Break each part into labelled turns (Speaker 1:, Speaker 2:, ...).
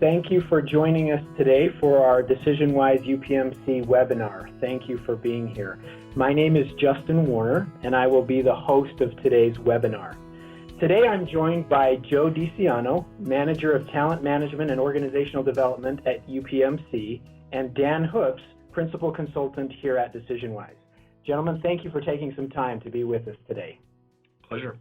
Speaker 1: Thank you for joining us today for our DecisionWise UPMC webinar. Thank you for being here. My name is Justin Warner, and I will be the host of today's webinar. Today I'm joined by Joe Dicianno, Manager of Talent Management and Organizational Development at UPMC, and Dan Hoopes, Principal Consultant here at DecisionWise. Gentlemen, thank you for taking some time to be with us today.
Speaker 2: Pleasure.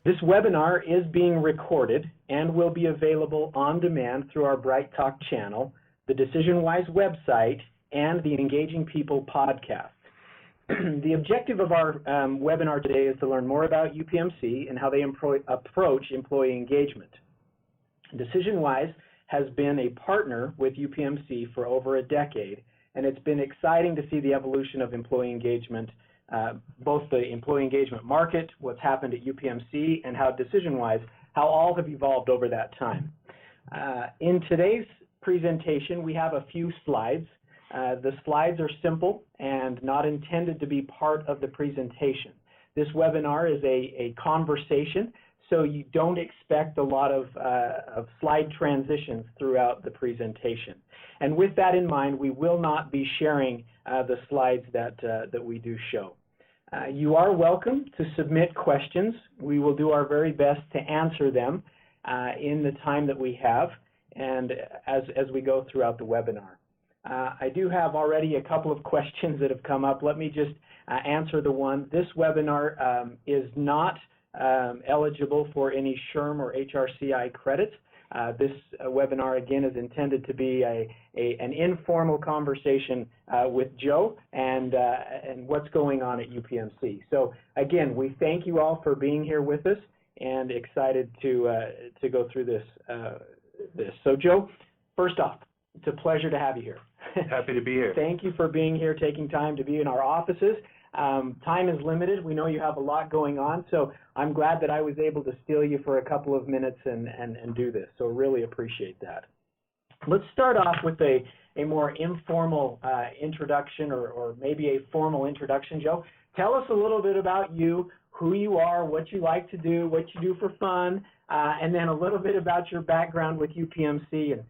Speaker 1: This webinar is being recorded and will be available on demand through our Bright Talk channel, the DecisionWise website, and the Engaging People podcast. The objective of our webinar today is to learn more about UPMC and how they approach employee engagement. DecisionWise has been a partner with UPMC for over a decade, and it's been exciting to see the evolution of employee engagement, both the employee engagement market, what's happened at UPMC, and how DecisionWise, how all have evolved over that time. In today's presentation, we have a few slides. The slides are simple and not intended to be part of the presentation. This webinar is a conversation, so you don't expect a lot of slide transitions throughout the presentation. And with that in mind, we will not be sharing the slides that we do show. You are welcome to submit questions. We will do our very best to answer them in the time that we have and as we go throughout the webinar. I do have already a couple of questions that have come up. Let me just answer the one. This webinar is not eligible for any SHRM or HRCI credits. This webinar, again, is intended to be an informal conversation with Joe and what's going on at UPMC. So, again, we thank you all for being here with us and excited to go through this. So, Joe, first off, it's a pleasure to have you here.
Speaker 2: Happy to be here.
Speaker 1: Thank you for being here, taking time to be in our offices. Time is limited. We know you have a lot going on, so I'm glad that I was able to steal you for a couple of minutes and do this, so really appreciate that. Let's start off with a more informal introduction or maybe a formal introduction, Joe. Tell us a little bit about you, who you are, what you like to do, what you do for fun, and then a little bit about your background with UPMC, and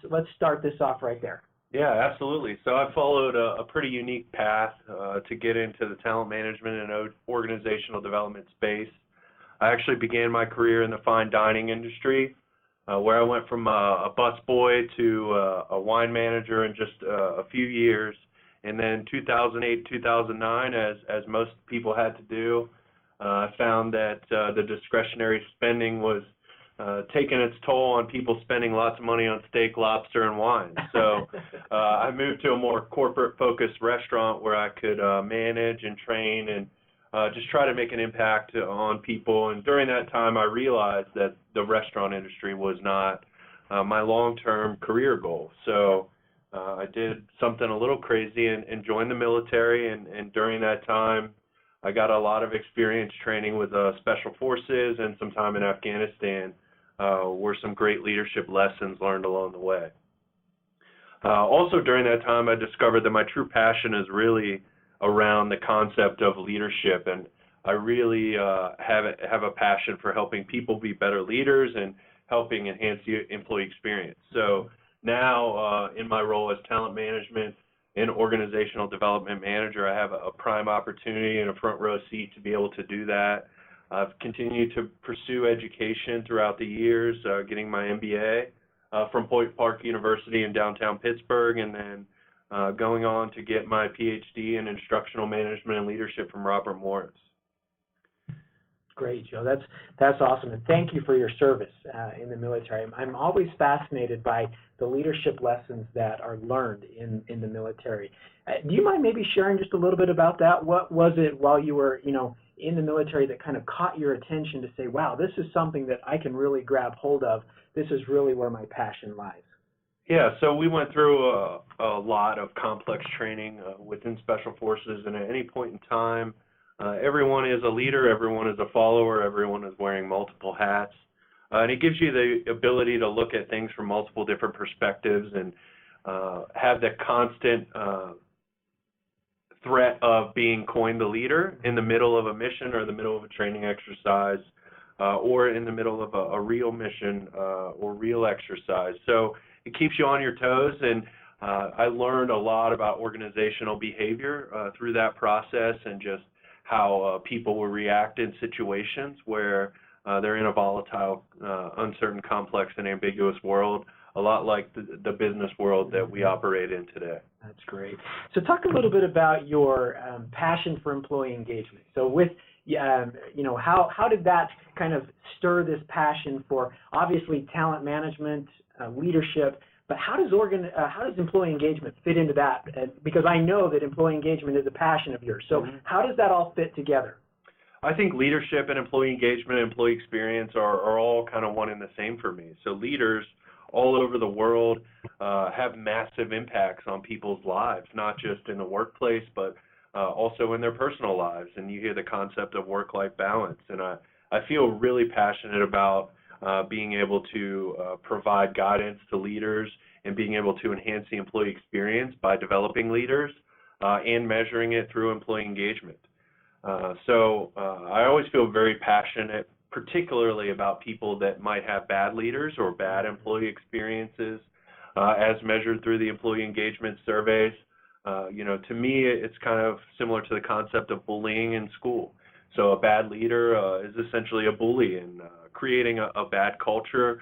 Speaker 1: let's start this off right there.
Speaker 2: Yeah, absolutely. So I followed a pretty unique path to get into the talent management and organizational development space. I actually began my career in the fine dining industry, where I went from a busboy to a wine manager in just a few years. And then 2008, 2009, as most people had to do, I found that the discretionary spending was taking its toll on people spending lots of money on steak, lobster, and wine. So I moved to a more corporate-focused restaurant where I could manage and train and just try to make an impact on people. And during that time, I realized that the restaurant industry was not my long-term career goal. So I did something a little crazy and joined the military. And during that time, I got a lot of experience training with Special Forces and some time in Afghanistan. Were some great leadership lessons learned along the way. Also during that time, I discovered that my true passion is really around the concept of leadership, and I really have a passion for helping people be better leaders and helping enhance the employee experience. So now in my role as talent management and organizational development manager, I have a prime opportunity and a front row seat to be able to do that. I've continued to pursue education throughout the years, getting my MBA from Point Park University in downtown Pittsburgh, and then going on to get my PhD in instructional management and leadership from Robert Morris.
Speaker 1: Great, Joe. That's awesome, and thank you for your service in the military. I'm always fascinated by the leadership lessons that are learned in the military. Do you mind maybe sharing just a little bit about that? What was it while you were, in the military that kind of caught your attention to say, wow, this is something that I can really grab hold of. This is really where my passion lies.
Speaker 2: Yeah, so we went through a lot of complex training within Special Forces, and at any point in time, everyone is a leader, everyone is a follower, everyone is wearing multiple hats. And it gives you the ability to look at things from multiple different perspectives and have that constant threat of being coined the leader in the middle of a mission or the middle of a training exercise or in the middle of a real mission or real exercise. So it keeps you on your toes, and I learned a lot about organizational behavior through that process, and just how people will react in situations where they're in a volatile, uncertain, complex, and ambiguous world, a lot like the business world that we operate in today.
Speaker 1: That's great. So talk a little bit about your passion for employee engagement. So with, how did that kind of stir this passion for, obviously, talent management, leadership, but how does employee engagement fit into that? Because I know that employee engagement is a passion of yours. So how does that all fit together?
Speaker 2: I think leadership and employee engagement and employee experience are all kind of one and the same for me. So leaders all over the world have massive impacts on people's lives, not just in the workplace, but also in their personal lives. And you hear the concept of work-life balance. And I feel really passionate about being able to provide guidance to leaders and being able to enhance the employee experience by developing leaders and measuring it through employee engagement. So I always feel very passionate, particularly about people that might have bad leaders or bad employee experiences as measured through the employee engagement surveys. To me, it's kind of similar to the concept of bullying in school. So a bad leader is essentially a bully, and creating a bad culture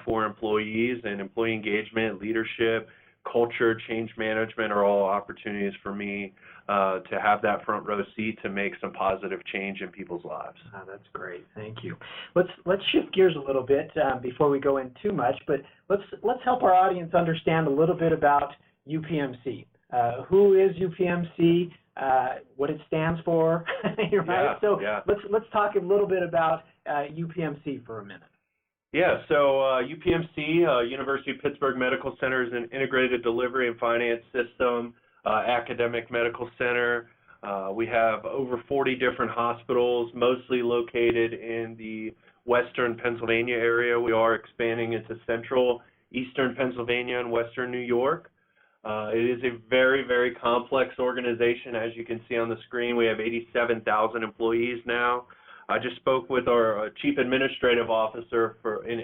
Speaker 2: for employees, and employee engagement, leadership, culture, change management are all opportunities for me to have that front row seat to make some positive change in people's lives.
Speaker 1: Oh, that's great. Thank you. Let's shift gears a little bit before we go in too much, but let's help our audience understand a little bit about UPMC. Who is UPMC? What it stands for, right?
Speaker 2: Yeah.
Speaker 1: Let's talk a little bit about UPMC for a minute.
Speaker 2: Yeah, so UPMC, University of Pittsburgh Medical Center, is an integrated delivery and finance system, academic medical center. We have over 40 different hospitals, mostly located in the western Pennsylvania area. We are expanding into central, eastern Pennsylvania and western New York. It is a very, very complex organization. As you can see on the screen, we have 87,000 employees now. I just spoke with our Chief Administrative Officer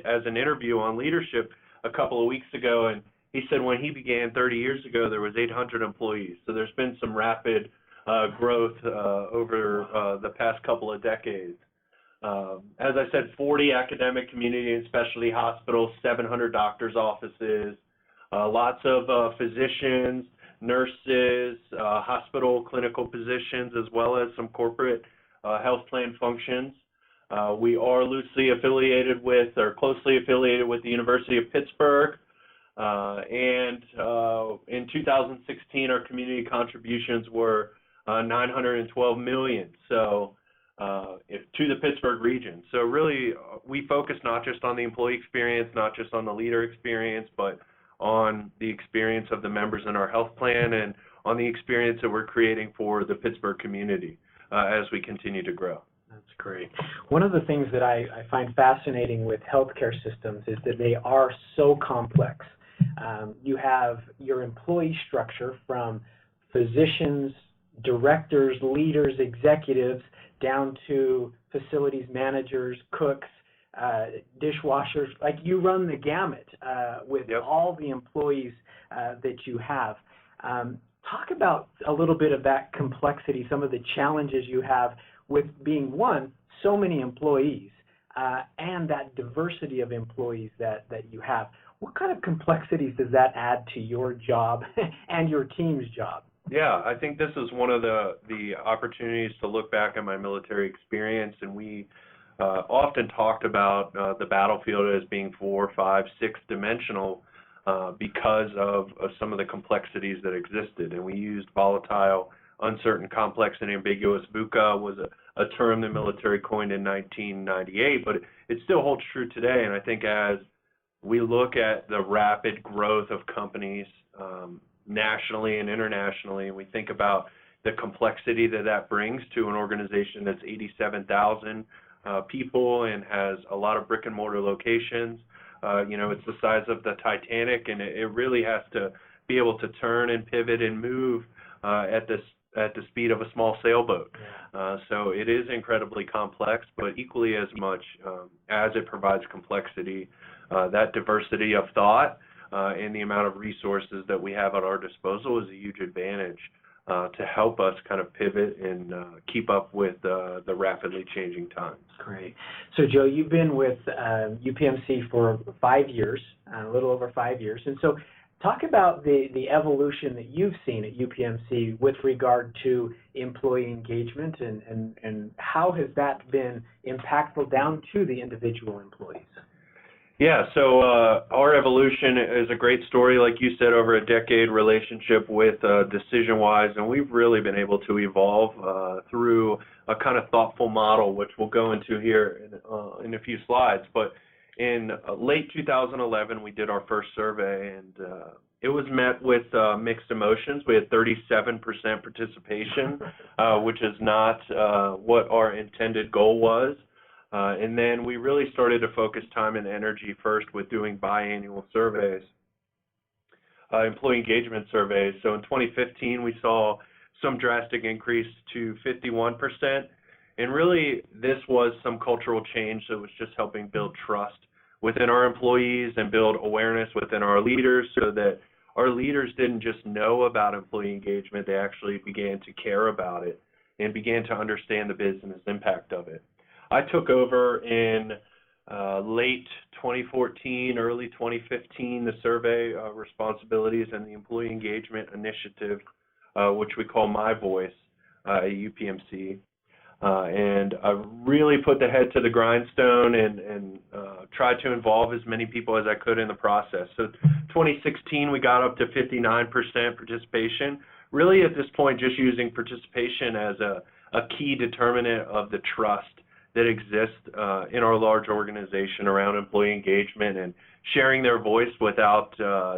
Speaker 2: as an interview on leadership a couple of weeks ago, and he said when he began 30 years ago, there was 800 employees. So there's been some rapid growth over the past couple of decades. As I said, 40 academic, community, and specialty hospitals, 700 doctors' offices, lots of physicians, nurses, hospital clinical positions, as well as some corporate health plan functions. We are loosely affiliated with, or closely affiliated with, the University of Pittsburgh. And in 2016, our community contributions were $912 million. So to the Pittsburgh region. So really, we focus not just on the employee experience, not just on the leader experience, but on the experience of the members in our health plan, and on the experience that we're creating for the Pittsburgh community as we continue to grow.
Speaker 1: That's great. One of the things that I find fascinating with healthcare systems is that they are so complex. You have your employee structure from physicians, directors, leaders, executives, down to facilities managers, cooks, dishwashers. Like, you run the gamut with all the employees that you have. Talk about a little bit of that complexity, some of the challenges you have with being, one, so many employees, and that diversity of employees that you have. What kind of complexities does that add to your job and your team's job?
Speaker 2: Yeah, I think this is one of the opportunities to look back at my military experience, and we often talked about the battlefield as being 4, 5, 6-dimensional because of some of the complexities that existed. And we used volatile, uncertain, complex, and ambiguous. VUCA was a term the military coined in 1998, but it still holds true today. And I think as we look at the rapid growth of companies nationally and internationally, and we think about the complexity that brings to an organization that's 87,000 people and has a lot of brick and mortar locations. It's the size of the Titanic, and it really has to be able to turn and pivot and move at the at the speed of a small sailboat. So it is incredibly complex, but equally as much as it provides complexity, that diversity of thought and the amount of resources that we have at our disposal is a huge advantage to help us kind of pivot and keep up with the rapidly changing times.
Speaker 1: Great. So, Joe, you've been with UPMC for 5 years, a little over 5 years. And so talk about the evolution that you've seen at UPMC with regard to employee engagement and how has that been impactful down to the individual employees?
Speaker 2: Yeah, so our evolution is a great story, like you said, over a decade relationship with DecisionWise, and we've really been able to evolve through a kind of thoughtful model, which we'll go into here in a few slides. But in late 2011, we did our first survey, and it was met with mixed emotions. We had 37% participation, which is not what our intended goal was. And then we really started to focus time and energy first with doing biannual surveys, employee engagement surveys. So in 2015, we saw some drastic increase to 51%. And really, this was some cultural change that was just helping build trust within our employees and build awareness within our leaders so that our leaders didn't just know about employee engagement, they actually began to care about it and began to understand the business impact of it. I took over in late 2014, early 2015, the survey responsibilities and the employee engagement initiative, which we call My Voice at UPMC. And I really put the head to the grindstone and tried to involve as many people as I could in the process. So 2016, we got up to 59% participation, really at this point just using participation as a key determinant of the trust that exists in our large organization around employee engagement and sharing their voice without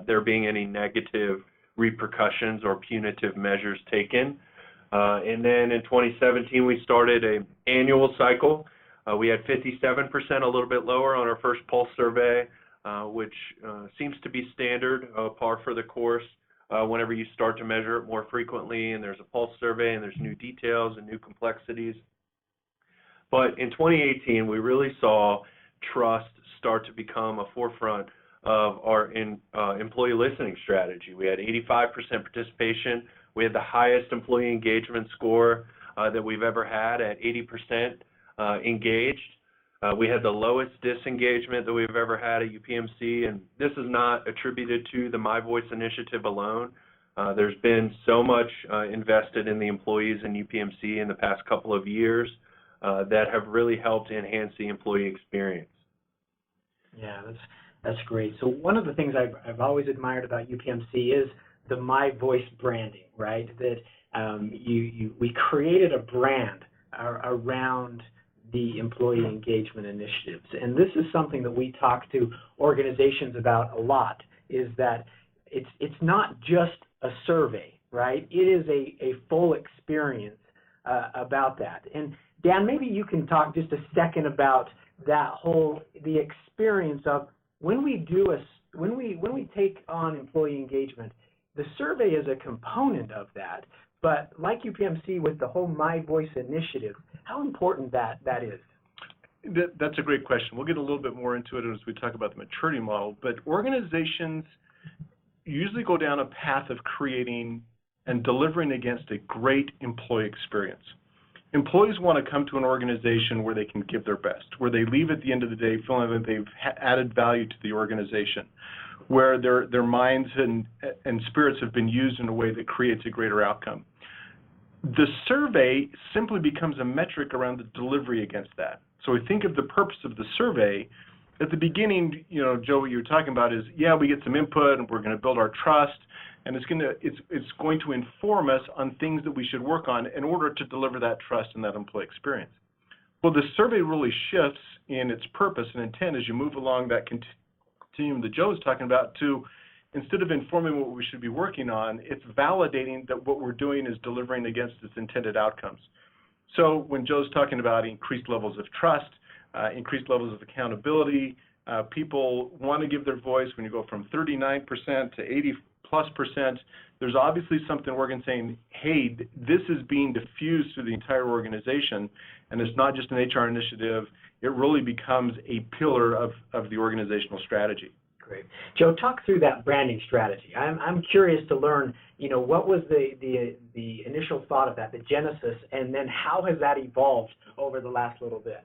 Speaker 2: there being any negative repercussions or punitive measures taken. And then in 2017, we started an annual cycle. We had 57%, a little bit lower on our first pulse survey, which seems to be standard, par for the course. Whenever you start to measure it more frequently and there's a pulse survey and there's new details and new complexities. But in 2018, we really saw trust start to become a forefront of our employee listening strategy. We had 85% participation. We had the highest employee engagement score that we've ever had at 80% engaged. We had the lowest disengagement that we've ever had at UPMC, and this is not attributed to the My Voice initiative alone. There's been so much invested in the employees in UPMC in the past couple of years that have really helped enhance the employee experience.
Speaker 1: Yeah, that's great. So one of the things I've always admired about UPMC is the My Voice branding, right? That we created a brand around the employee engagement initiatives. And this is something that we talk to organizations about a lot, is that it's not just a survey, right? It is a full experience about that. And Dan, maybe you can talk just a second about that the experience of when we take on employee engagement. The survey is a component of that, but like UPMC with the whole My Voice initiative, how important that is?
Speaker 3: That's a great question. We'll get a little bit more into it as we talk about the maturity model, but organizations usually go down a path of creating and delivering against a great employee experience. Employees want to come to an organization where they can give their best, where they leave at the end of the day feeling that they've added value to the organization, where their minds and spirits have been used in a way that creates a greater outcome. The survey simply becomes a metric around the delivery against that. So we think of the purpose of the survey. At the beginning, Joe, what you were talking about is, yeah, we get some input and we're going to build our trust, and it's going to inform us on things that we should work on in order to deliver that trust and that employee experience. Well, the survey really shifts in its purpose and intent as you move along that continuum that Joe is talking about to, instead of informing what we should be working on, it's validating that what we're doing is delivering against its intended outcomes. So when Joe's talking about increased levels of trust, increased levels of accountability, people want to give their voice. When you go from 39% to 80+%, there's obviously something Oregon saying, hey, this is being diffused through the entire organization, and it's not just an HR initiative. It really becomes a pillar of the organizational strategy.
Speaker 1: Great. Joe, talk through that branding strategy. I'm curious to learn, what was the initial thought of that, the genesis, and then how has that evolved over the last little bit?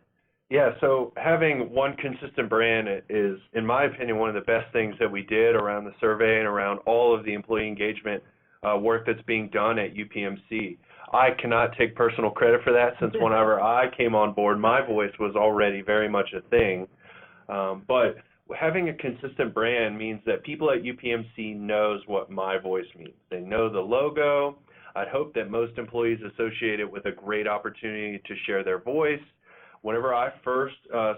Speaker 2: Yeah, so having one consistent brand is, in my opinion, one of the best things that we did around the survey and around all of the employee engagement work that's being done at UPMC. I cannot take personal credit for that, since whenever I came on board, my voice was already very much a thing. But having a consistent brand means that people at UPMC knows what my voice means. They know the logo. I'd hope that most employees associate it with a great opportunity to share their voice. Whenever I first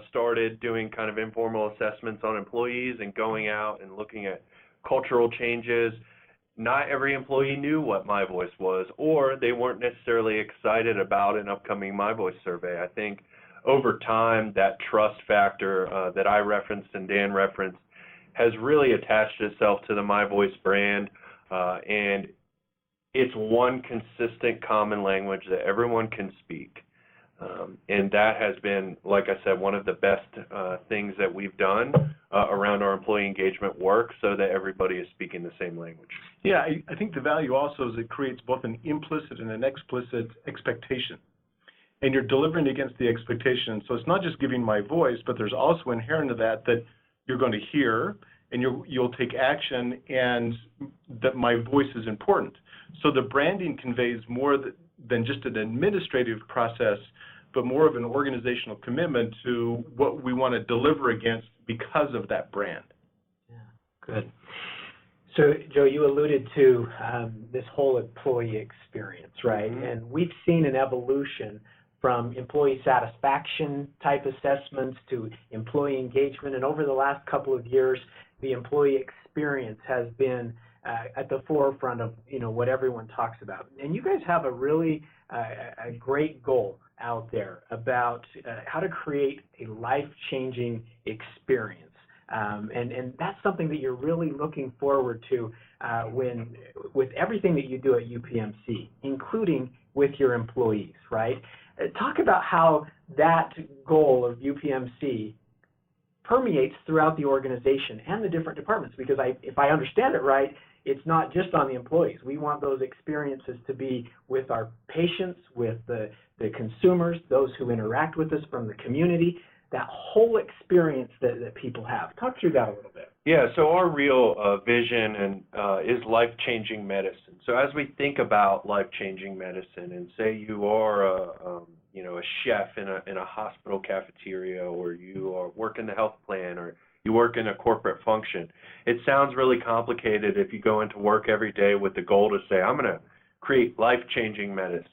Speaker 2: started doing kind of informal assessments on employees and going out and looking at cultural changes, not every employee knew what My Voice was, or they weren't necessarily excited about an upcoming My Voice survey. I think over time, that trust factor that I referenced and Dan referenced has really attached itself to the My Voice brand, and it's one consistent common language that everyone can speak. And that has been, like I said, one of the best things that we've done around our employee engagement work, so that everybody is speaking the same language.
Speaker 3: Yeah, I think the value also is it creates both an implicit and an explicit expectation. And you're delivering against the expectation. So it's not just giving my voice, but there's also inherent to that you're going to hear and you'll take action, and that my voice is important. So the branding conveys more than just an administrative process, but more of an organizational commitment to what we want to deliver against because of that brand.
Speaker 1: Yeah, good. So, Joe, you alluded to this whole employee experience, right? Mm-hmm. And we've seen an evolution from employee satisfaction type assessments to employee engagement, and over the last couple of years, the employee experience has been at the forefront of what everyone talks about. And you guys have a really a great goal out there about how to create a life-changing experience. And that's something that you're really looking forward to with everything that you do at UPMC, including with your employees, right? Talk about how that goal of UPMC permeates throughout the organization and the different departments, because if I understand it right, it's not just on the employees. We want those experiences to be with our patients, with the consumers, those who interact with us from the community, that whole experience that people have. Talk through that a little bit.
Speaker 2: Yeah, so our real vision is life-changing medicine. So as we think about life-changing medicine, and say you are a chef in a hospital cafeteria, or you work in the health plan, or you work in a corporate function, it sounds really complicated if you go into work every day with the goal to say, I'm going to create life-changing medicine.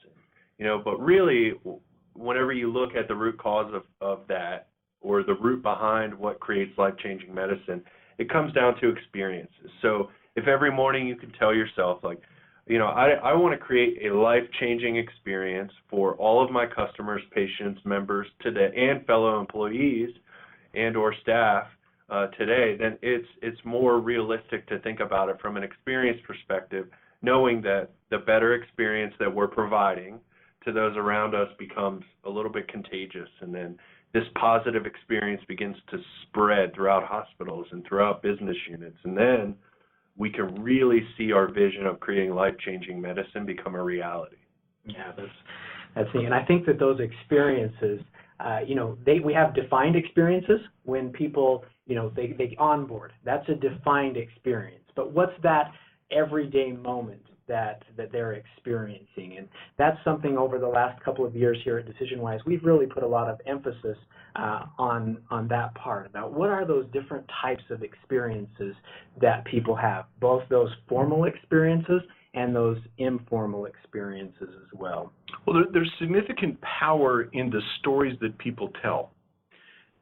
Speaker 2: But really, whenever you look at the root cause of that, or the root behind what creates life-changing medicine, it comes down to experiences. So if every morning you can tell yourself, like, I want to create a life-changing experience for all of my customers, patients, members today, and fellow employees and or staff today, then it's more realistic to think about it from an experience perspective, knowing that the better experience that we're providing to those around us becomes a little bit contagious, and then this positive experience begins to spread throughout hospitals and throughout business units, and then we can really see our vision of creating life-changing medicine become a reality.
Speaker 1: Yeah, that's neat. And I think that those experiences, we have defined experiences when people, they onboard. That's a defined experience. But what's that everyday moment that they're experiencing? And that's something over the last couple of years here at DecisionWise, we've really put a lot of emphasis on that part, about what are those different types of experiences that people have, both those formal experiences and those informal experiences as well.
Speaker 3: Well, there's significant power in the stories that people tell.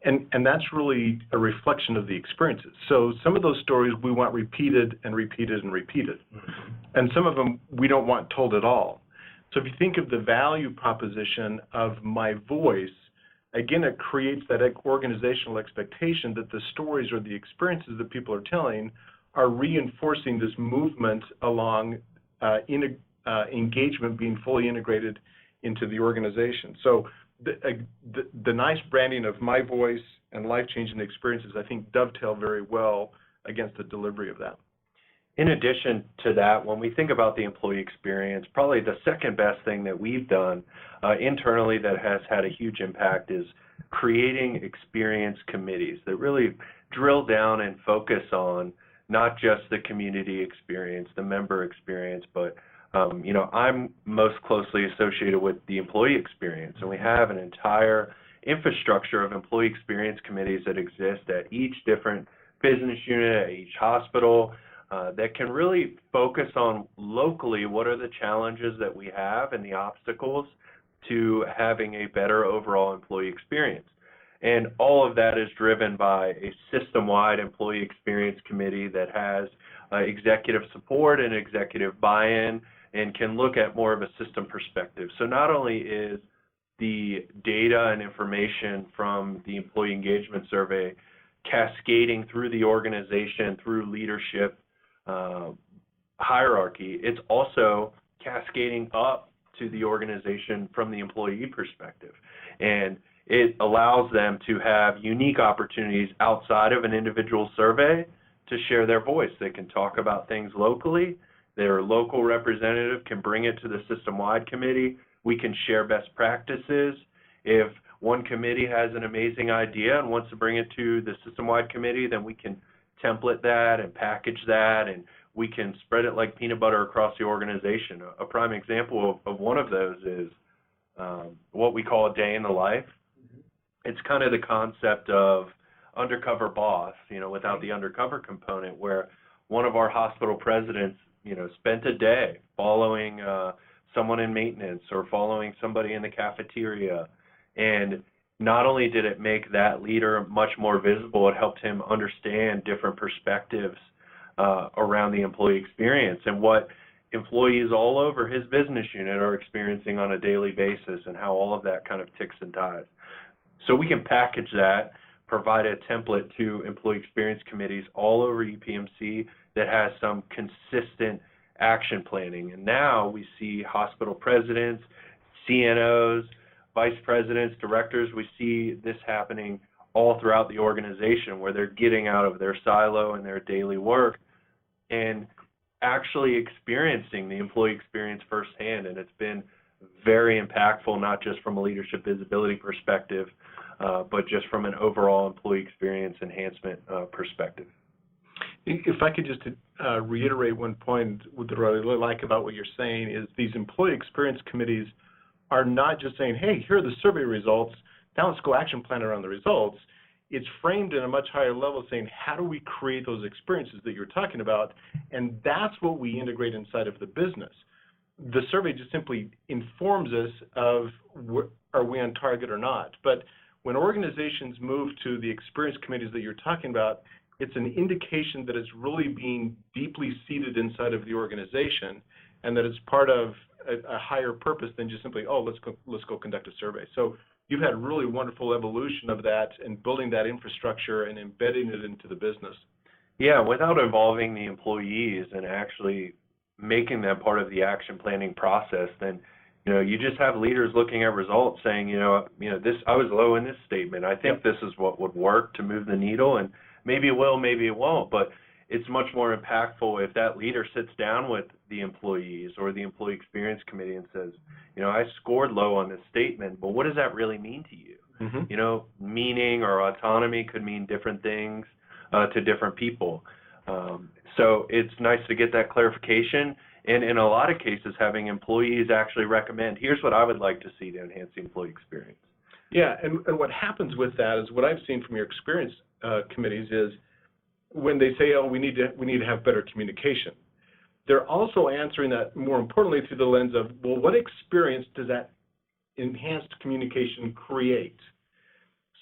Speaker 3: And that's really a reflection of the experiences. So some of those stories we want repeated and repeated and repeated. Mm-hmm. And some of them we don't want told at all. So if you think of the value proposition of my voice, again, it creates that organizational expectation that the stories or the experiences that people are telling are reinforcing this movement along engagement being fully integrated into the organization. So the nice branding of my voice and life-changing experiences, I think, dovetail very well against the delivery of that.
Speaker 2: In addition to that, when we think about the employee experience, probably the second best thing that we've done internally that has had a huge impact is creating experience committees that really drill down and focus on not just the community experience, the member experience, but I'm most closely associated with the employee experience, and we have an entire infrastructure of employee experience committees that exist at each different business unit, at each hospital, that can really focus on locally what are the challenges that we have and the obstacles to having a better overall employee experience. And all of that is driven by a system-wide employee experience committee that has executive support and executive buy-in and can look at more of a system perspective. So not only is the data and information from the employee engagement survey cascading through the organization, through leadership hierarchy, it's also cascading up to the organization from the employee perspective. And it allows them to have unique opportunities outside of an individual survey to share their voice. They can talk about things locally. Their local representative can bring it to the system-wide committee. We can share best practices. If one committee has an amazing idea and wants to bring it to the system-wide committee, then we can template that and package that, and we can spread it like peanut butter across the organization. A prime example of one of those is what we call a day in the life. It's kind of the concept of undercover boss, without the undercover component, where one of our hospital presidents, spent a day following someone in maintenance or following somebody in the cafeteria. And not only did it make that leader much more visible, it helped him understand different perspectives around the employee experience and what employees all over his business unit are experiencing on a daily basis and how all of that kind of ticks and ties. So we can package that, provide a template to employee experience committees all over UPMC that has some consistent action planning. And now we see hospital presidents, CNOs, vice presidents, directors, we see this happening all throughout the organization where they're getting out of their silo and their daily work and actually experiencing the employee experience firsthand. And it's been very impactful, not just from a leadership visibility perspective, but just from an overall employee experience enhancement perspective.
Speaker 3: If I could just reiterate one point that I really like about what you're saying is these employee experience committees are not just saying, hey, here are the survey results, now let's go action plan around the results. It's framed in a much higher level saying, how do we create those experiences that you're talking about? And that's what we integrate inside of the business. The survey just simply informs us of are we on target or not. But when organizations move to the experience committees that you're talking about, it's an indication that it's really being deeply seated inside of the organization and that it's part of a higher purpose than just simply, oh, let's go conduct a survey. So you've had really wonderful evolution of that and building that infrastructure and embedding it into the business.
Speaker 2: Yeah, without involving the employees and actually making them part of the action planning process, then you just have leaders looking at results saying, this, I was low in this statement. I think this is what would work to move the needle, and maybe it will, maybe it won't. But it's much more impactful if that leader sits down with the employees or the employee experience committee and says, I scored low on this statement, but what does that really mean to you? Mm-hmm. Meaning or autonomy could mean different things to different people. So it's nice to get that clarification. And in a lot of cases, having employees actually recommend, here's what I would like to see to enhance the employee experience.
Speaker 3: Yeah, and what happens with that is what I've seen from your experience committees is when they say, oh, we need to have better communication, they're also answering that more importantly through the lens of, well, what experience does that enhanced communication create?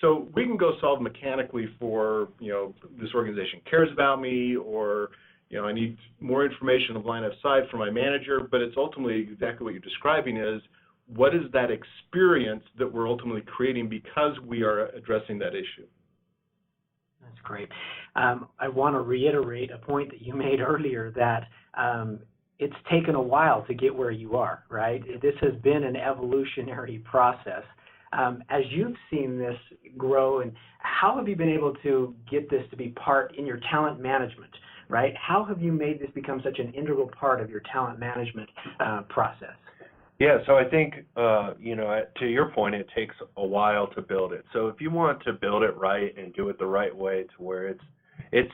Speaker 3: So we can go solve mechanically for, this organization cares about me, or, I need more information of line of sight from my manager, but it's ultimately exactly what you're describing is, what is that experience that we're ultimately creating because we are addressing that issue?
Speaker 1: That's great. I want to reiterate a point that you made earlier that it's taken a while to get where you are, right? This has been an evolutionary process. As you've seen this grow, and how have you been able to get this to be part in your talent management, right? How have you made this become such an integral part of your talent management process?
Speaker 2: Yeah, so I think, to your point, it takes a while to build it. So if you want to build it right and do it the right way to where it's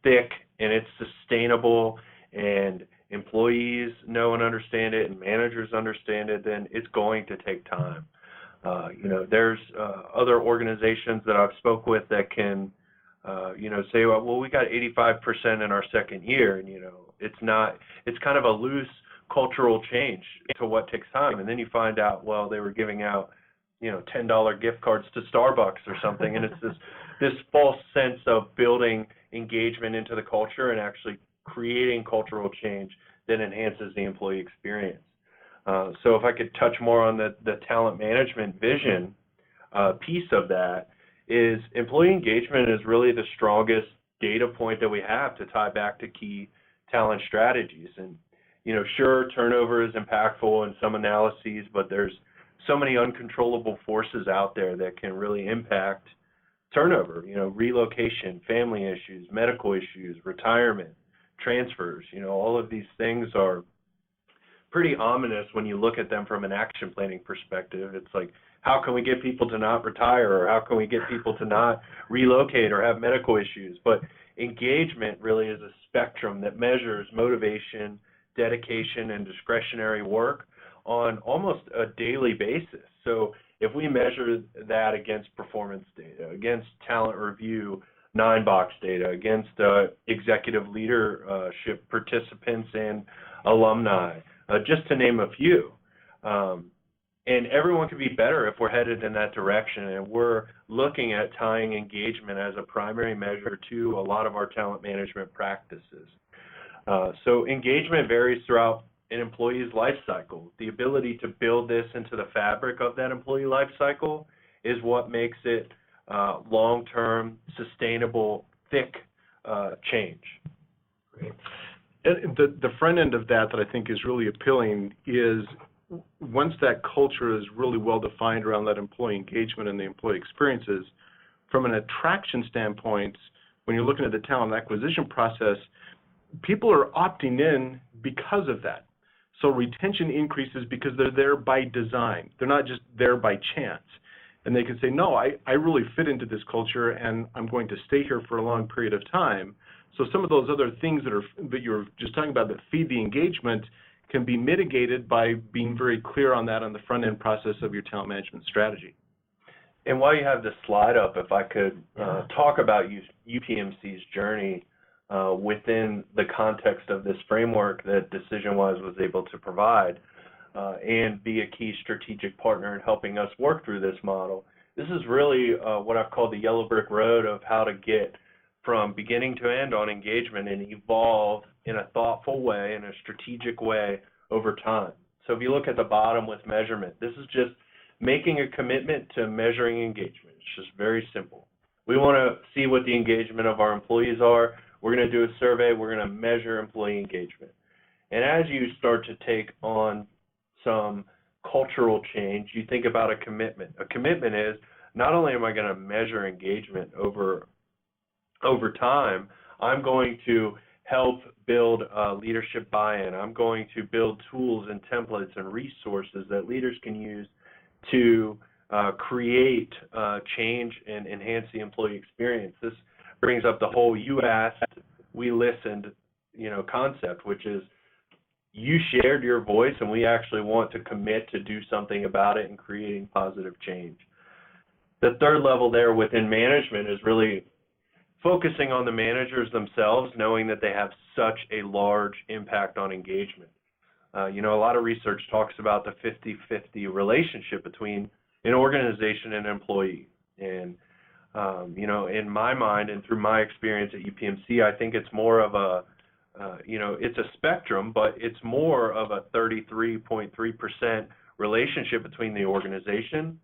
Speaker 2: thick and it's sustainable and employees know and understand it and managers understand it, then it's going to take time. There's other organizations that I've spoke with that can, say, well, we got 85% in our second year, and, it's kind of a loose cultural change to what takes time. And then you find out, well, they were giving out, $10 gift cards to Starbucks or something, and it's this false sense of building engagement into the culture and actually creating cultural change that enhances the employee experience. So if I could touch more on the talent management vision piece of that, is employee engagement is really the strongest data point that we have to tie back to key talent strategies. And, sure, turnover is impactful in some analyses, but there's so many uncontrollable forces out there that can really impact turnover, relocation, family issues, medical issues, retirement, transfers, all of these things are pretty ominous when you look at them from an action planning perspective. It's like, how can we get people to not retire, or how can we get people to not relocate or have medical issues? But engagement really is a spectrum that measures motivation, dedication, and discretionary work on almost a daily basis. So if we measure that against performance data, against talent review 9-box data, against executive leadership participants and alumni, just to name a few. And everyone could be better if we're headed in that direction, and we're looking at tying engagement as a primary measure to a lot of our talent management practices. So engagement varies throughout an employee's life cycle. The ability to build this into the fabric of that employee life cycle is what makes it long-term, sustainable, thick change.
Speaker 3: Great. And the front end of that I think is really appealing is once that culture is really well defined around that employee engagement and the employee experiences, from an attraction standpoint, when you're looking at the talent acquisition process, people are opting in because of that. So retention increases because they're there by design. They're not just there by chance. And they can say, no, I really fit into this culture and I'm going to stay here for a long period of time. So some of those other things that you're just talking about that feed the engagement can be mitigated by being very clear on that on the front end process of your talent management strategy.
Speaker 2: And while you have the slide up, if I could talk about UPMC's journey within the context of this framework that DecisionWise was able to provide and be a key strategic partner in helping us work through this model. This is really what I've called the yellow brick road of how to get from beginning to end on engagement and evolve in a thoughtful way, in a strategic way over time. So if you look at the bottom with measurement, this is just making a commitment to measuring engagement. It's just very simple. We want to see what the engagement of our employees are. We're going to do a survey. We're going to measure employee engagement. And as you start to take on some cultural change, you think about a commitment. A commitment is not only am I going to measure engagement over time, I'm going to help build leadership buy-in. I'm going to build tools and templates and resources that leaders can use to create change and enhance the employee experience. This brings up the whole you asked, we listened, concept, which is you shared your voice and we actually want to commit to do something about it and creating positive change. The third level there within management is really focusing on the managers themselves, knowing that they have such a large impact on engagement. A lot of research talks about the 50-50 relationship between an organization and an employee. And, in my mind and through my experience at UPMC, I think it's more of a, it's a spectrum, but it's more of a 33.3% relationship between the organization,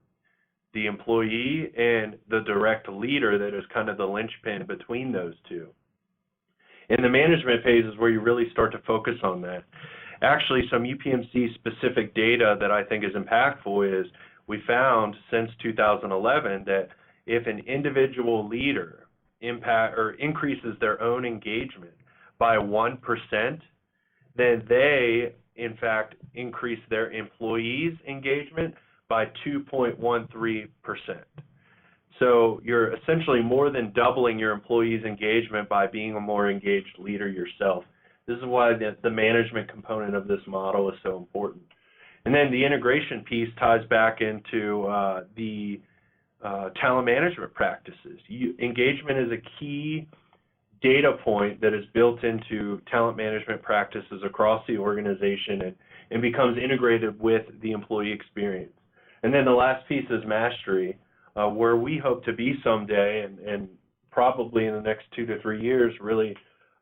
Speaker 2: the employee, and the direct leader that is kind of the linchpin between those two. In the management phase is where you really start to focus on that. Actually, some UPMC specific data that I think is impactful is we found since 2011 that if an individual leader increases their own engagement by 1%, then they, in fact, increase their employees' engagement by 2.13%. So you're essentially more than doubling your employees' engagement by being a more engaged leader yourself. This is why the management component of this model is so important. And then the integration piece ties back into the talent management practices. Engagement is a key data point that is built into talent management practices across the organization and becomes integrated with the employee experience. And then the last piece is mastery, where we hope to be someday and probably in the next 2 to 3 years really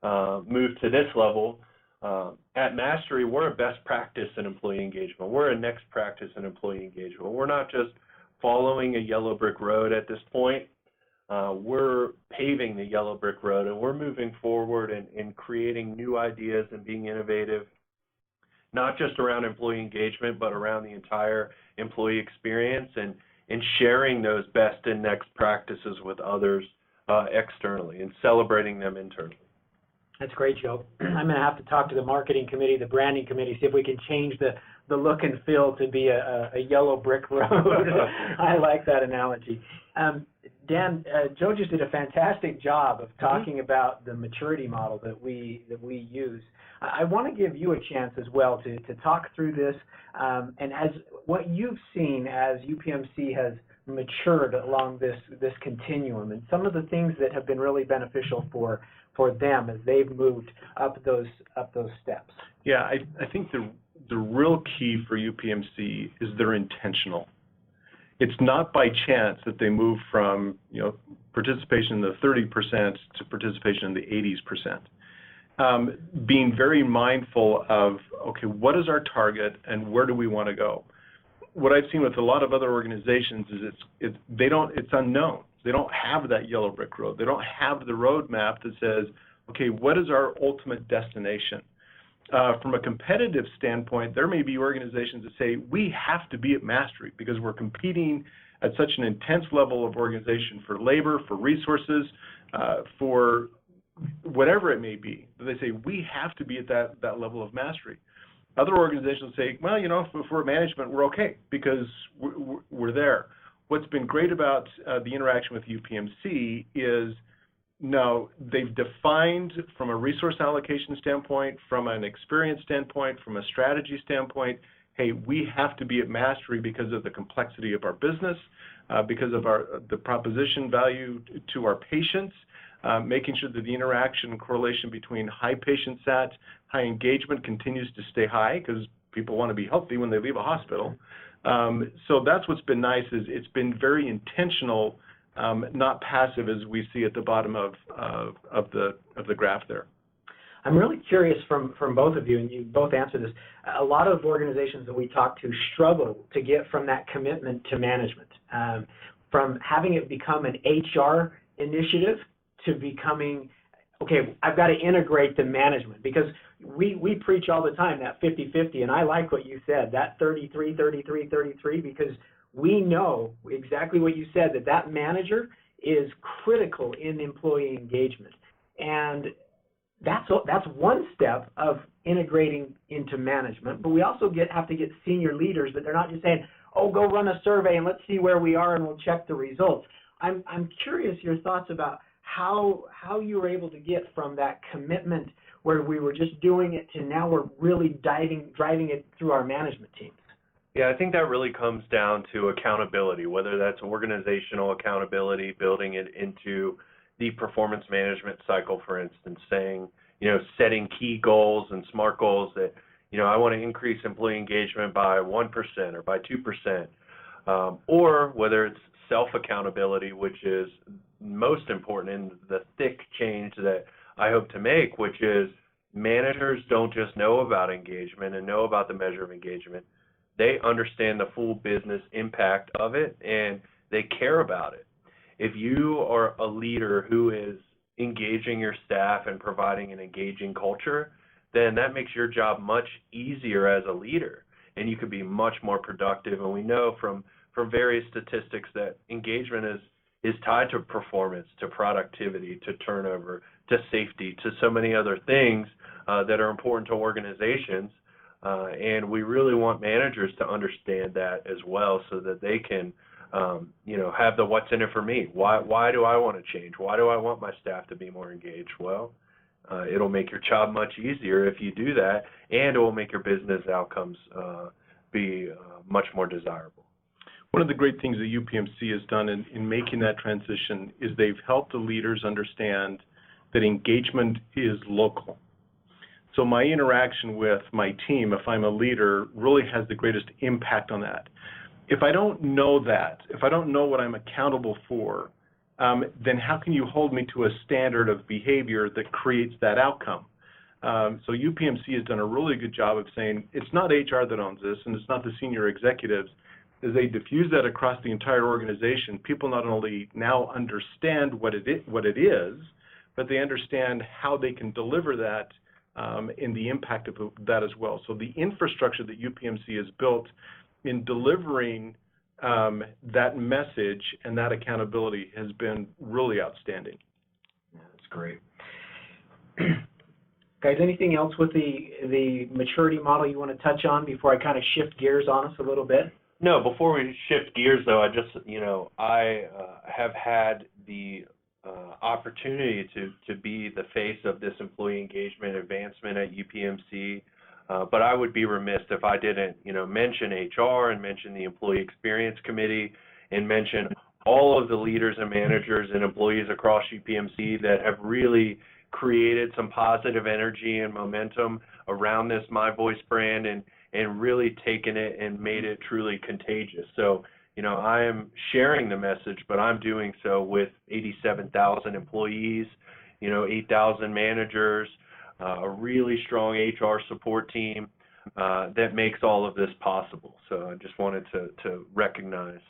Speaker 2: move to this level. At Mastery, we're a best practice in employee engagement. We're a next practice in employee engagement. We're not just following a yellow brick road at this point. We're paving the yellow brick road, and we're moving forward and creating new ideas and being innovative, not just around employee engagement, but around the entire employee experience and sharing those best and next practices with others externally and celebrating them internally.
Speaker 1: That's great, Joe. I'm going to have to talk to the marketing committee, the branding committee, see if we can change the look and feel to be a yellow brick road. I like that analogy. Dan, Joe just did a fantastic job of talking about the maturity model that we use. I want to give you a chance as well to talk through this and as what you've seen as UPMC has matured along this continuum and some of the things that have been really beneficial for them as they've moved up those steps.
Speaker 3: Yeah, I think the real key for UPMC is they're intentional. It's not by chance that they move from participation in the 30% to participation in the 80%. Being very mindful of, okay, what is our target and where do we want to go? What I've seen with a lot of other organizations is it's unknown. They don't have that yellow brick road. They don't have the roadmap that says, okay, what is our ultimate destination? From a competitive standpoint, there may be organizations that say we have to be at mastery because we're competing at such an intense level of organization for labor, for resources, for whatever it may be. They say we have to be at that level of mastery. Other organizations say, well, if we're management, we're okay because we're there. What's been great about the interaction with UPMC is now they've defined from a resource allocation standpoint, from an experience standpoint, from a strategy standpoint, hey, we have to be at mastery because of the complexity of our business, because of the proposition value to our patients, making sure that the interaction and correlation between high patient sat, high engagement continues to stay high because people want to be healthy when they leave a hospital. So that's what's been nice is it's been very intentional, not passive as we see at the bottom of the graph there.
Speaker 1: I'm really curious from both of you, and you both answered this. A lot of organizations that we talk to struggle to get from that commitment to management, from having it become an HR initiative to becoming, okay, I've got to integrate the management because we preach all the time that 50-50, and I like what you said, that 33-33-33, because we know exactly what you said, that manager is critical in employee engagement. And that's one step of integrating into management, but we also have to get senior leaders, but they're not just saying, oh, go run a survey and let's see where we are and we'll check the results. I'm curious your thoughts about how you were able to get from that commitment where we were just doing it to now we're really driving it through our management teams.
Speaker 2: Yeah, I think that really comes down to accountability, whether that's organizational accountability, building it into the performance management cycle, for instance, saying, setting key goals and SMART goals that, I want to increase employee engagement by 1% or by 2%, or whether it's self-accountability, which is most important in the thick change that I hope to make, which is managers don't just know about engagement and know about the measure of engagement. They understand the full business impact of it and they care about it. If you are a leader who is engaging your staff and providing an engaging culture, then that makes your job much easier as a leader, and you can be much more productive. And we know from various statistics that engagement is tied to performance, to productivity, to turnover, to safety, to so many other things that are important to organizations. And we really want managers to understand that as well, so that they can, have the what's in it for me. Why do I want to change? Why do I want my staff to be more engaged? Well, it'll make your job much easier if you do that, and it will make your business outcomes be much more desirable.
Speaker 3: One of the great things that UPMC has done in making that transition is they've helped the leaders understand that engagement is local. So my interaction with my team, if I'm a leader, really has the greatest impact on that. If I don't know that, if I don't know what I'm accountable for, then how can you hold me to a standard of behavior that creates that outcome? So UPMC has done a really good job of saying it's not HR that owns this, and it's not the senior executives. As they diffuse that across the entire organization, people not only now understand what it is, but they understand how they can deliver that and the impact of that as well. So the infrastructure that UPMC has built in delivering that message and that accountability has been really outstanding.
Speaker 1: Yeah, that's great. Guys, anything else with the maturity model you want to touch on before I kind of shift gears on us a little bit?
Speaker 2: No, before we shift gears, though, I have had the opportunity to be the face of this employee engagement advancement at UPMC, but I would be remiss if I didn't, mention HR and mention the Employee Experience Committee and mention all of the leaders and managers and employees across UPMC that have really created some positive energy and momentum around this My Voice brand and really taken it and made it truly contagious. So, I am sharing the message, but I'm doing so with 87,000 employees, 8,000 managers, a really strong HR support team that makes all of this possible. So I just wanted to recognize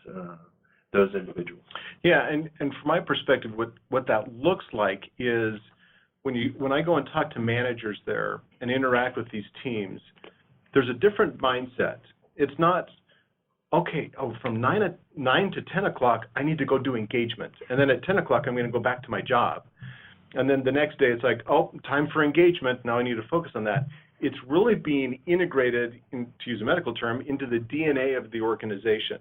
Speaker 2: those individuals.
Speaker 3: Yeah, and from my perspective, what that looks like is when I go and talk to managers there and interact with these teams, there's a different mindset. It's not, from 9 to 10 o'clock, I need to go do engagement. And then at 10 o'clock, I'm going to go back to my job. And then the next day, it's like, time for engagement. Now I need to focus on that. It's really being integrated, to use a medical term, into the DNA of the organization.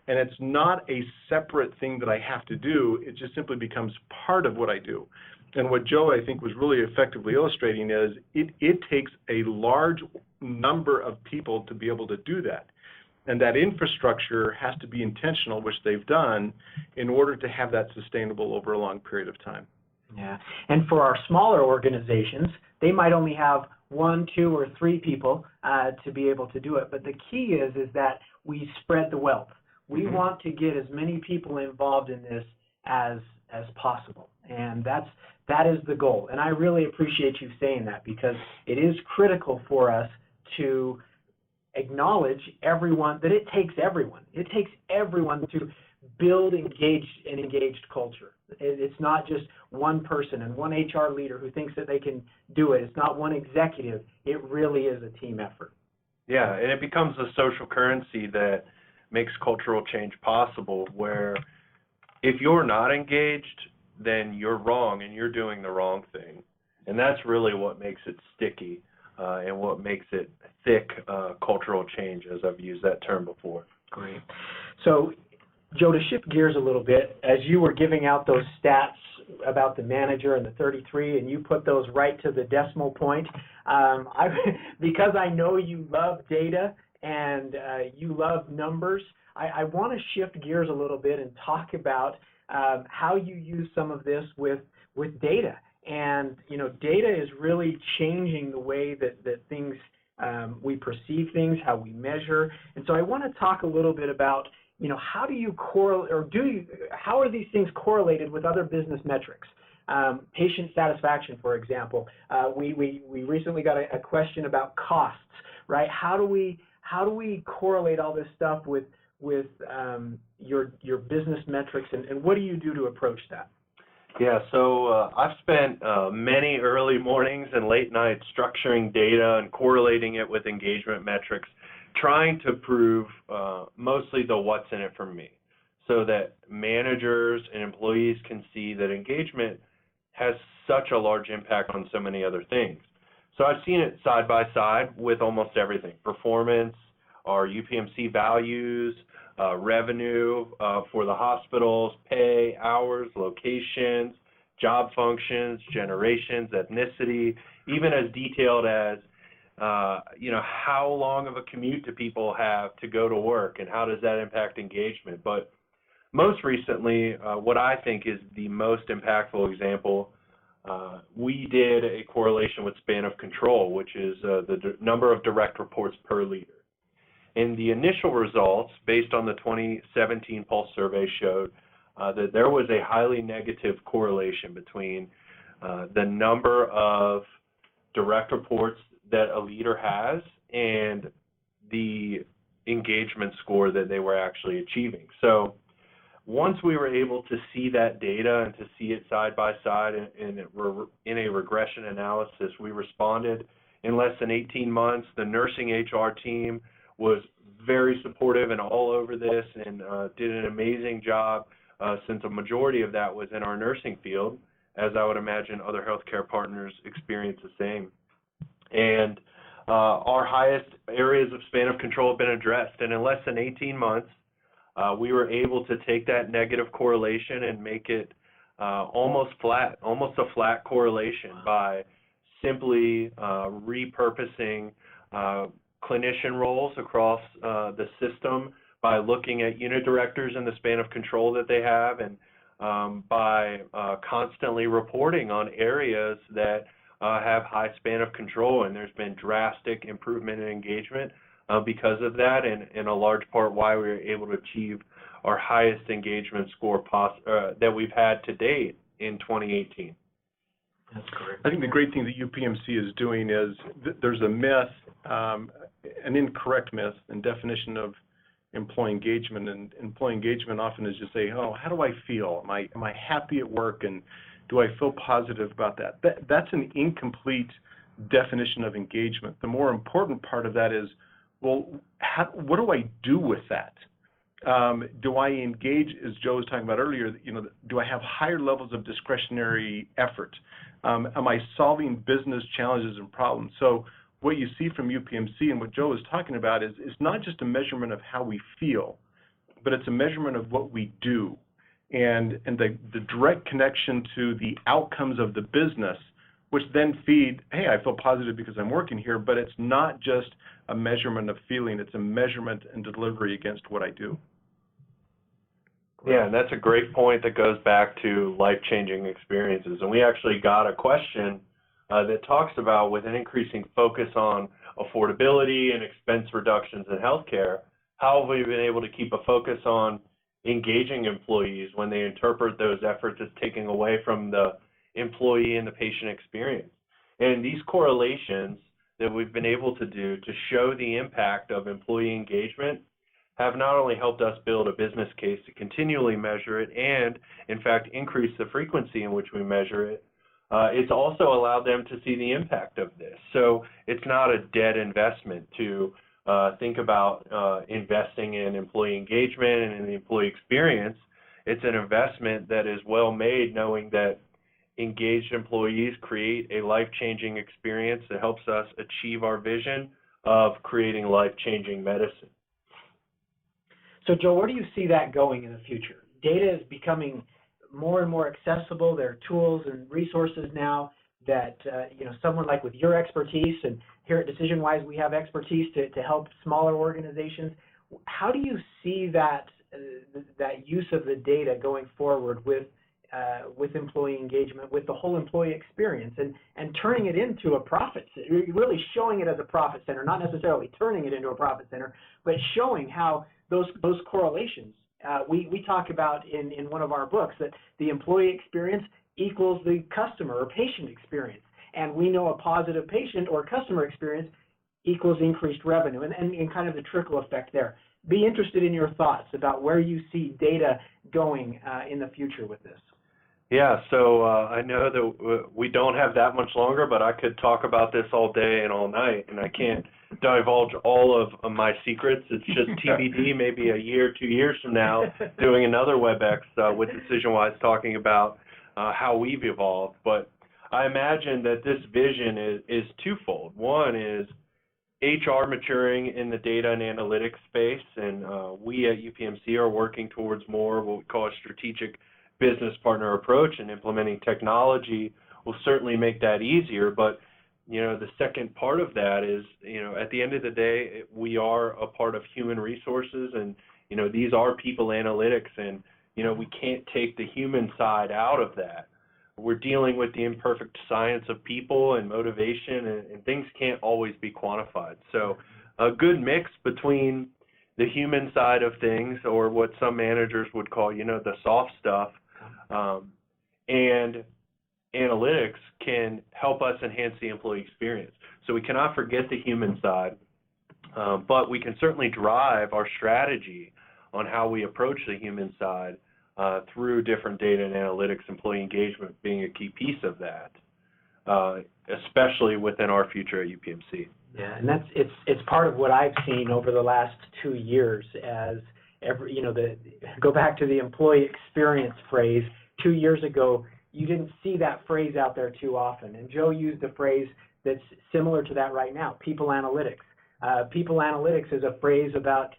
Speaker 3: And it's not a separate thing that I have to do. It just simply becomes part of what I do. And what Joe, I think, was really effectively illustrating is it takes a large number of people to be able to do that. And that infrastructure has to be intentional, which they've done, in order to have that sustainable over a long period of time.
Speaker 1: Yeah, and for our smaller organizations, they might only have 1, 2, or 3 people to be able to do it. But the key is that we spread the wealth. We want to get as many people involved in this as possible, and that is the goal. And I really appreciate you saying that, because it is critical for us to acknowledge everyone, that it takes everyone. It takes everyone to build an engaged culture. It's not just one person and one HR leader who thinks that they can do it. It's not one executive. It really is a team effort.
Speaker 2: Yeah, and it becomes a social currency that makes cultural change possible, where if you're not engaged, then you're wrong and you're doing the wrong thing. And that's really what makes it sticky and what makes it thick cultural change, as I've used that term before.
Speaker 1: Great. So, Joe, to shift gears a little bit, as you were giving out those stats about the manager and the 33, and you put those right to the decimal point, because I know you love data and you love numbers, I want to shift gears a little bit and talk about how you use some of this with data. And, data is really changing the way that things, we perceive things, how we measure. And so I want to talk a little bit about, how do you how are these things correlated with other business metrics? Patient satisfaction, for example. We recently got a question about costs, right? How do we correlate all this stuff with your business metrics, and what do you do to approach that?
Speaker 2: Yeah, so I've spent many early mornings and late nights structuring data and correlating it with engagement metrics, trying to prove mostly the what's in it for me, so that managers and employees can see that engagement has such a large impact on so many other things. So I've seen it side by side with almost everything: performance, our UPMC values, revenue for the hospitals, pay, hours, locations, job functions, generations, ethnicity, even as detailed as how long of a commute do people have to go to work, and how does that impact engagement. But most recently, what I think is the most impactful example, we did a correlation with span of control, which is the number of direct reports per leader. And the initial results, based on the 2017 Pulse survey, showed that there was a highly negative correlation between the number of direct reports that a leader has and the engagement score that they were actually achieving. So once we were able to see that data and to see it side by side in a regression analysis, we responded in less than 18 months. The nursing HR team was very supportive and all over this, and did an amazing job, since a majority of that was in our nursing field, as I would imagine other healthcare partners experience the same. And our highest areas of span of control have been addressed, and in less than 18 months, we were able to take that negative correlation and make it almost a flat correlation by simply repurposing clinician roles across the system, by looking at unit directors and the span of control that they have, and by constantly reporting on areas that have high span of control. And there's been drastic improvement in engagement because of that, and in a large part why we were able to achieve our highest engagement score that we've had to date in 2018.
Speaker 3: That's correct. I think the great thing that UPMC is doing is there's a myth, an incorrect myth and definition of employee engagement, and employee engagement often is just say, oh, how do I feel? Am I happy at work, and do I feel positive about that? That's an incomplete definition of engagement. The more important part of that is, well, what do I do with that? Do I engage, as Joe was talking about earlier, do I have higher levels of discretionary effort? Am I solving business challenges and problems? So what you see from UPMC and what Joe was talking about is not just a measurement of how we feel, but it's a measurement of what we do, and the direct connection to the outcomes of the business, which then feed, hey, I feel positive because I'm working here, but it's not just a measurement of feeling, it's a measurement and delivery against what I do.
Speaker 2: Yeah, and that's a great point that goes back to life-changing experiences. And we actually got a question that talks about, with an increasing focus on affordability and expense reductions in healthcare, how have we been able to keep a focus on engaging employees when they interpret those efforts as taking away from the employee and the patient experience? And these correlations that we've been able to do to show the impact of employee engagement have not only helped us build a business case to continually measure it and, in fact, increase the frequency in which we measure it, it's also allowed them to see the impact of this. So it's not a dead investment to think about investing in employee engagement and in the employee experience. It's an investment that is well made, knowing that engaged employees create a life-changing experience that helps us achieve our vision of creating life-changing medicine.
Speaker 1: So, Joe, where do you see that going in the future? Data is becoming more and more accessible. There are tools and resources now that, someone like with your expertise, and here at DecisionWise we have expertise to help smaller organizations. How do you see that use of the data going forward with employee engagement, with the whole employee experience, and turning it into a profit center, really showing it as a profit center, not necessarily turning it into a profit center, but showing how those correlations, we talk about in one of our books that the employee experience equals the customer or patient experience, and we know a positive patient or customer experience equals increased revenue, and kind of the trickle effect there. Be interested in your thoughts about where you see data going in the future with this.
Speaker 2: Yeah, so I know that we don't have that much longer, but I could talk about this all day and all night, and I can't divulge all of my secrets. It's just TBD, maybe a year, 2 years from now, doing another WebEx with DecisionWise talking about how we've evolved. But I imagine that this vision is twofold. One is HR maturing in the data and analytics space, and we at UPMC are working towards more what we call a strategic business partner approach, and implementing technology will certainly make that easier. But the second part of that is, at the end of the day, we are a part of human resources, and these are people analytics, and we can't take the human side out of that. We're dealing with the imperfect science of people and motivation, and things can't always be quantified. So a good mix between the human side of things, or what some managers would call, the soft stuff, and analytics can help us enhance the employee experience. So we cannot forget the human side, but we can certainly drive our strategy on how we approach the human side through different data and analytics, employee engagement being a key piece of that, especially within our future at UPMC.
Speaker 1: Yeah, and it's part of what I've seen over the last 2 years as go back to the employee experience phrase. 2 years ago, you didn't see that phrase out there too often. And Joe used a phrase that's similar to that right now, people analytics. People analytics is a phrase about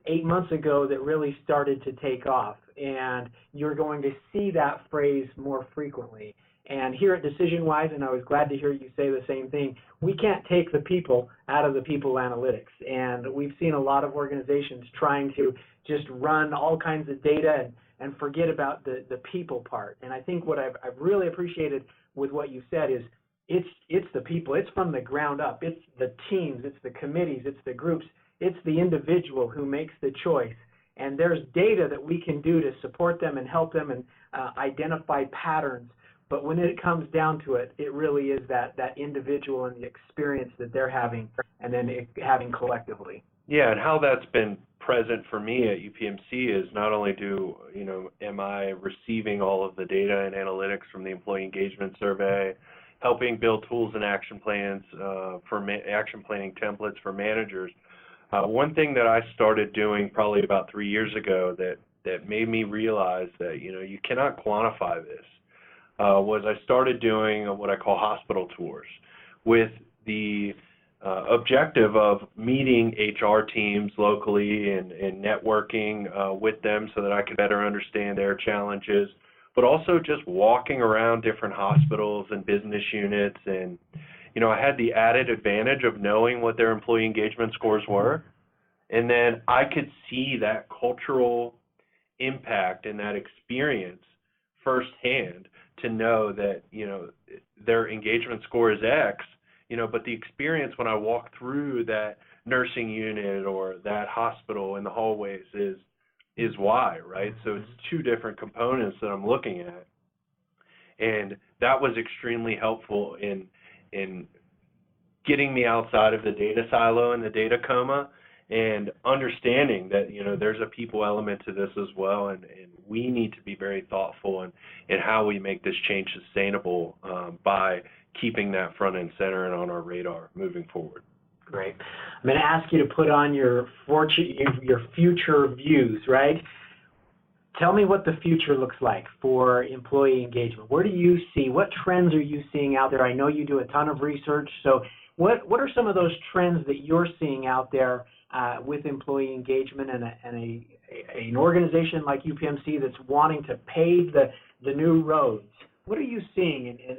Speaker 1: 8 months ago that really started to take off. And you're going to see that phrase more frequently. And here at DecisionWise, and I was glad to hear you say the same thing, we can't take the people out of the people analytics. And we've seen a lot of organizations trying to just run all kinds of data and forget about the people part. And I think what I've really appreciated with what you said is it's the people. It's from the ground up. It's the teams. It's the committees. It's the groups. It's the individual who makes the choice. And there's data that we can do to support them and help them and identify patterns. But when it comes down to it, it really is that individual and the experience that they're having and then having collectively.
Speaker 2: Yeah, and how that's been present for me at UPMC is not only am I receiving all of the data and analytics from the employee engagement survey, helping build tools and action plans for action planning templates for managers. One thing that I started doing probably about 3 years ago that made me realize that you cannot quantify this was I started doing what I call hospital tours with the objective of meeting HR teams locally and networking with them so that I could better understand their challenges, but also just walking around different hospitals and business units. And I had the added advantage of knowing what their employee engagement scores were, and then I could see that cultural impact and that experience firsthand to know that their engagement score is X, but the experience when I walk through that nursing unit or that hospital in the hallways is Y, right? So it's two different components that I'm looking at, and that was extremely helpful in getting me outside of the data silo and the data coma, and understanding that there's a people element to this as well, and we need to be very thoughtful in how we make this change sustainable by keeping that front and center and on our radar moving forward.
Speaker 1: Great. I'm going to ask you to put on your future views, right? Tell me what the future looks like for employee engagement. Where do you see, what trends are you seeing out there? I know you do a ton of research, so what are some of those trends that you're seeing out there with employee engagement and an organization like UPMC that's wanting to pave the new roads? What are you seeing, and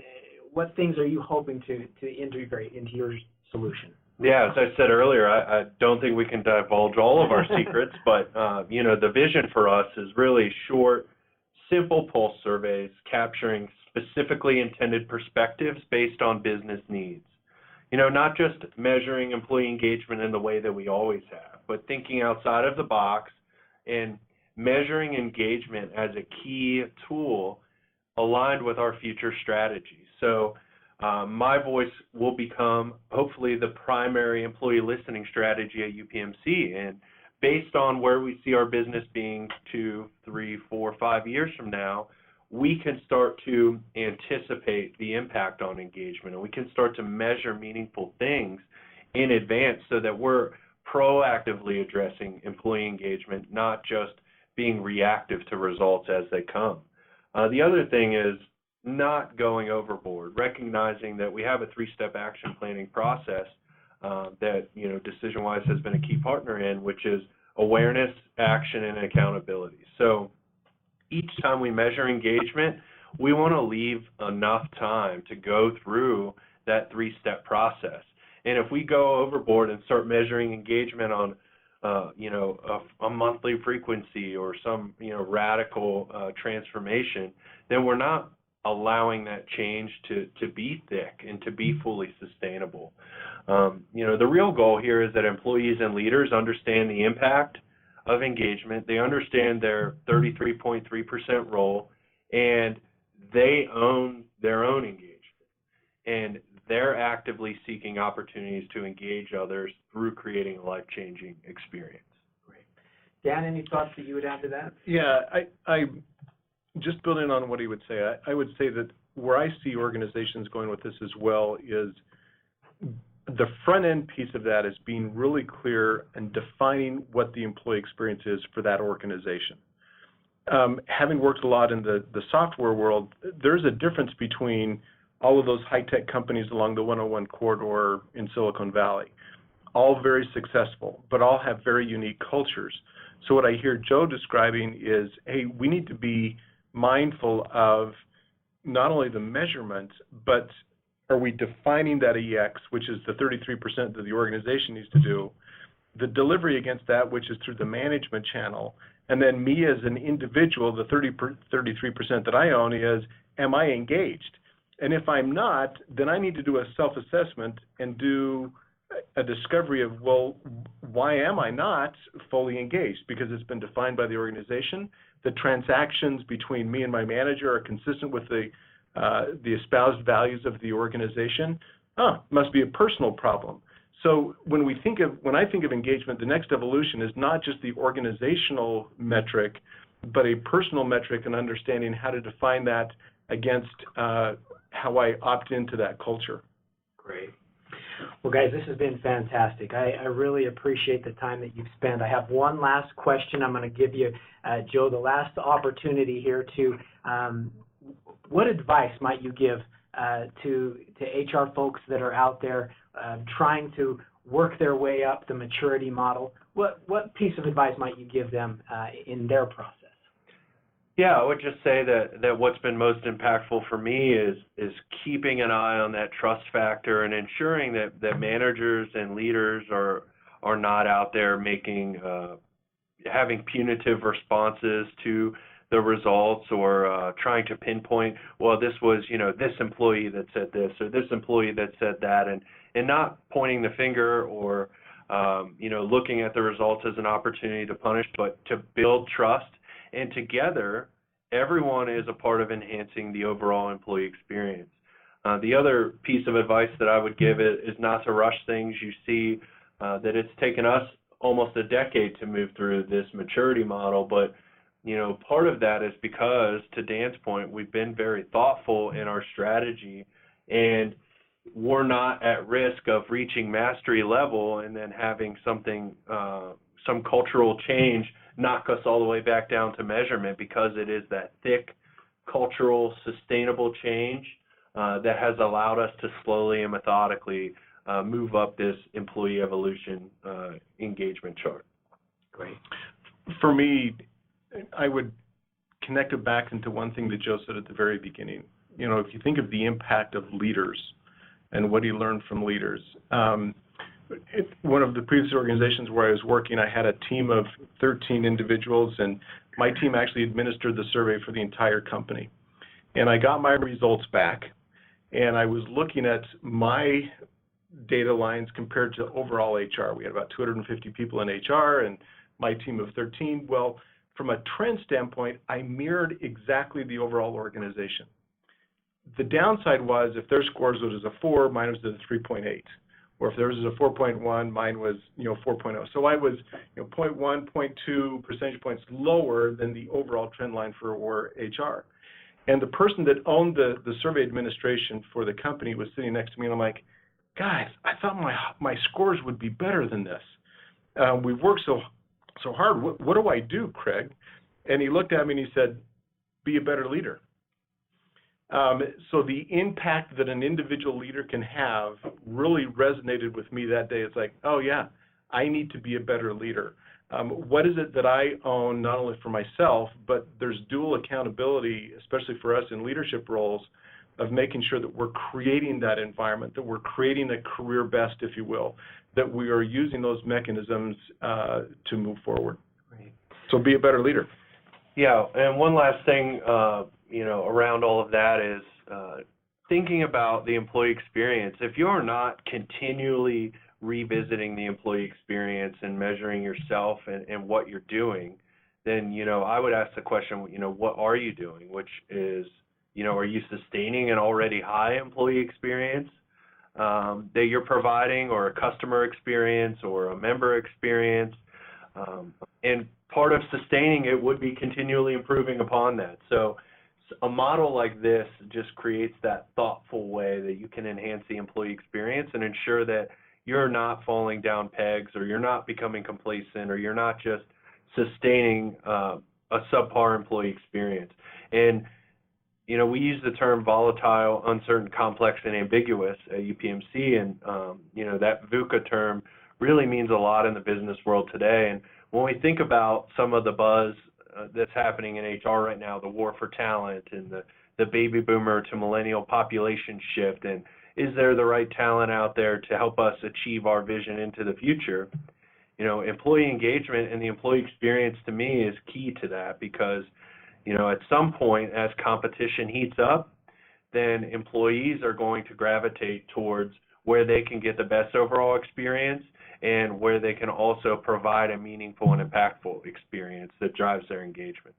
Speaker 1: what things are you hoping to integrate into your solution?
Speaker 2: Yeah, as I said earlier, I don't think we can divulge all of our secrets, but the vision for us is really short, simple pulse surveys capturing specifically intended perspectives based on business needs. Not just measuring employee engagement in the way that we always have, but thinking outside of the box and measuring engagement as a key tool aligned with our future strategy. So my voice will become, hopefully, the primary employee listening strategy at UPMC. And based on where we see our business being 2, 3, 4, 5 years from now, we can start to anticipate the impact on engagement, and we can start to measure meaningful things in advance so that we're proactively addressing employee engagement, not just being reactive to results as they come. The other thing is not going overboard, recognizing that we have a three-step action planning process that DecisionWise has been a key partner in, which is awareness, action, and accountability. So each time we measure engagement, we want to leave enough time to go through that three-step process. And if we go overboard and start measuring engagement on a monthly frequency or some radical transformation, then we're not allowing that change to be thick and to be fully sustainable. The real goal here is that employees and leaders understand the impact of engagement. They understand their 33.3% role, and they own their own engagement. And they're actively seeking opportunities to engage others through creating a life-changing experience.
Speaker 1: Great. Dan, any thoughts that you would add to that?
Speaker 3: Yeah, I just building on what he would say, I would say that where I see organizations going with this as well is the front end piece of that is being really clear and defining what the employee experience is for that organization. Having worked a lot in the software world, there's a difference between all of those high-tech companies along the 101 corridor in Silicon Valley, all very successful, but all have very unique cultures. So what I hear Joe describing is, hey, we need to be mindful of not only the measurement, but are we defining that EX, which is the 33% that the organization needs to do, the delivery against that, which is through the management channel, and then me as an individual, the 33% that I own is, am I engaged? And if I'm not, then I need to do a self-assessment and do a discovery of, well, why am I not fully engaged? Because it's been defined by the organization. The transactions between me and my manager are consistent with the espoused values of the organization. Must be a personal problem. So when I think of engagement, the next evolution is not just the organizational metric, but a personal metric and understanding how to define that against how I opt into that culture.
Speaker 1: Great. Well, guys, this has been fantastic. I really appreciate the time that you've spent. I have one last question. I'm going to give you, Joe, the last opportunity here to, what advice might you give to HR folks that are out there trying to work their way up the maturity model? What piece of advice might you give them in their process?
Speaker 2: Yeah, I would just say that what's been most impactful for me is keeping an eye on that trust factor and ensuring that managers and leaders are not out there having punitive responses to the results or trying to pinpoint, well, this was this employee that said this or this employee that said that, and not pointing the finger or looking at the results as an opportunity to punish, but to build trust. And together, everyone is a part of enhancing the overall employee experience. The other piece of advice that I would give is not to rush things. You see that it's taken us almost a decade to move through this maturity model, but part of that is because, to Dan's point, we've been very thoughtful in our strategy, and we're not at risk of reaching mastery level and then having some cultural change knock us all the way back down to measurement, because it is that thick cultural sustainable change that has allowed us to slowly and methodically move up this employee evolution engagement chart.
Speaker 1: Great.
Speaker 3: For me, I would connect it back into one thing that Joe said at the very beginning. If you think of the impact of leaders and what he learned from leaders, one of the previous organizations where I was working, I had a team of 13 individuals, and my team actually administered the survey for the entire company. And I got my results back, and I was looking at my data lines compared to overall HR. We had about 250 people in HR and my team of 13. Well, from a trend standpoint, I mirrored exactly the overall organization. The downside was if their scores was a 4, mine was a 3.8. Or if theirs was a 4.1, mine was 4.0. So I was 0.1, 0.2 percentage points lower than the overall trend line for HR. And the person that owned the survey administration for the company was sitting next to me, and I'm like, guys, I thought my scores would be better than this. We've worked so hard. What do I do, Craig? And he looked at me and he said, be a better leader. So the impact that an individual leader can have really resonated with me that day. It's like, oh yeah, I need to be a better leader. What is it that I own, not only for myself, but there's dual accountability, especially for us in leadership roles, of making sure that we're creating that environment, that we're creating a career best, if you will, that we are using those mechanisms to move forward.
Speaker 2: Right.
Speaker 3: So be a better leader.
Speaker 2: Yeah, and one last thing, around all of that is thinking about the employee experience. If you're not continually revisiting the employee experience and measuring yourself and what you're doing, then, I would ask the question, what are you doing? Which is, are you sustaining an already high employee experience that you're providing, or a customer experience, or a member experience? And part of sustaining it would be continually improving upon that. So a model like this just creates that thoughtful way that you can enhance the employee experience and ensure that you're not falling down pegs, or you're not becoming complacent, or you're not just sustaining a subpar employee experience. And, we use the term volatile, uncertain, complex, and ambiguous at UPMC, and, that VUCA term really means a lot in the business world today. And when we think about some of the buzz that's happening in HR right now, the war for talent and the baby boomer to millennial population shift, and is there the right talent out there to help us achieve our vision into the future? Employee engagement and the employee experience to me is key to that, because, at some point as competition heats up, then employees are going to gravitate towards where they can get the best overall experience and where they can also provide a meaningful and impactful experience that drives their engagement.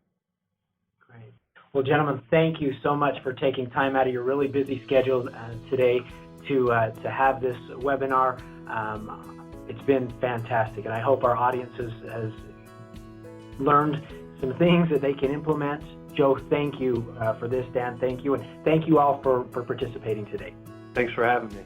Speaker 1: Great. Well, gentlemen, thank you so much for taking time out of your really busy schedule today to have this webinar. It's been fantastic, and I hope our audience has learned some things that they can implement. Joe, thank you for this. Dan, thank you, and thank you all for participating today.
Speaker 2: Thanks for having me.